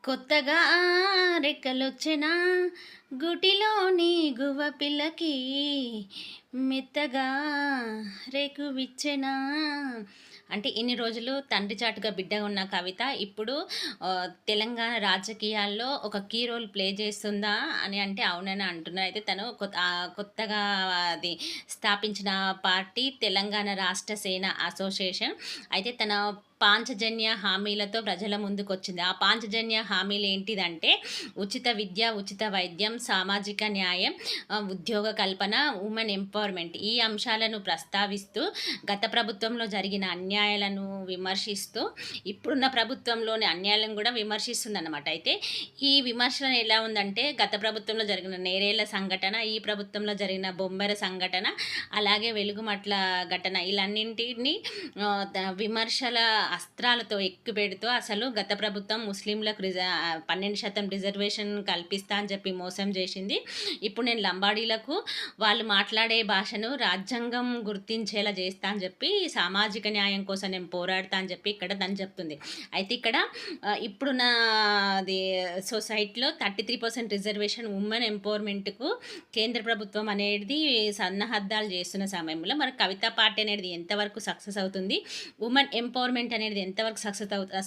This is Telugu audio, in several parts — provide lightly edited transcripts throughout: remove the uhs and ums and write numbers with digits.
కొత్తగా రెక్కలొచ్చెనా గూటిలోని గువ్వ పిల్లకి మెత్తగా రేకువిచ్చెనా. అంటే ఇన్ని రోజులు తండ్రి చాటుగా బిడ్డగా ఉన్న కవిత ఇప్పుడు తెలంగాణ రాజకీయాల్లో ఒక కీ రోల్ ప్లే చేస్తుందా అని అంటే అవునని అంటున్నారు. అయితే తను కొత్తగా అది స్థాపించిన పార్టీ తెలంగాణ రాష్ట్ర సేన అసోసియేషన్. అయితే తన పాంచజన్య హామీలతో ప్రజల ముందుకొచ్చింది. ఆ పాంచజన్య హామీలు ఏంటిదంటే ఉచిత విద్య, ఉచిత వైద్యం, సామాజిక న్యాయం, ఉద్యోగ కల్పన, ఉమెన్ ఎంపవర్మెంట్ ఈ అంశాలను ప్రస్తావిస్తూ గత ప్రభుత్వంలో జరిగిన అన్యాయాలను విమర్శిస్తూ ఇప్పుడున్న ప్రభుత్వంలోని అన్యాయాలను కూడా విమర్శిస్తుందన్నమాట. అయితే ఈ విమర్శన ఎలా ఉందంటే గత ప్రభుత్వంలో జరిగిన నేరేళ్ల సంఘటన, ఈ ప్రభుత్వంలో జరిగిన బొమ్మెర సంఘటన, అలాగే వెలుగుమట్ల ఘటన ఇలాన్నింటినీ విమర్శల అస్త్రాలతో ఎక్కుపెడుతూ అసలు గత ప్రభుత్వం ముస్లింలకు 12% రిజర్వేషన్ కల్పిస్తా అని చెప్పి మోసం చేసింది. ఇప్పుడు నేను లంబాడీలకు వాళ్ళు మాట్లాడే భాషను రాజ్యాంగం గుర్తించేలా చేస్తా అని చెప్పి సామాజిక న్యాయం కోసం నేను పోరాడతా అని చెప్పి ఇక్కడ తను చెప్తుంది. అయితే ఇక్కడ ఇప్పుడున్న అది సొసైటీలో 33% రిజర్వేషన్ ఉమెన్ ఎంపవర్మెంట్కు కేంద్ర ప్రభుత్వం అనేది సన్నహద్దాలు చేస్తున్న సమయంలో మరి కవితా పార్టీ అనేది ఎంతవరకు సక్సెస్ అవుతుంది, ఉమెన్ ఎంపవర్మెంట్ అనేది ఎంతవరకు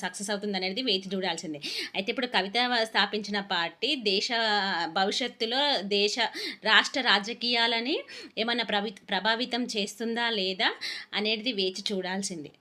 సక్సెస్ అవుతుంది అనేది వేచి చూడాల్సిందే. అయితే ఇప్పుడు కవిత స్థాపించిన పార్టీ దేశ భవిష్యత్తులో రాష్ట్ర రాజకీయాలని ఏమైనా ప్రభావితం చేస్తుందా లేదా అనేది వేచి చూడాల్సిందే.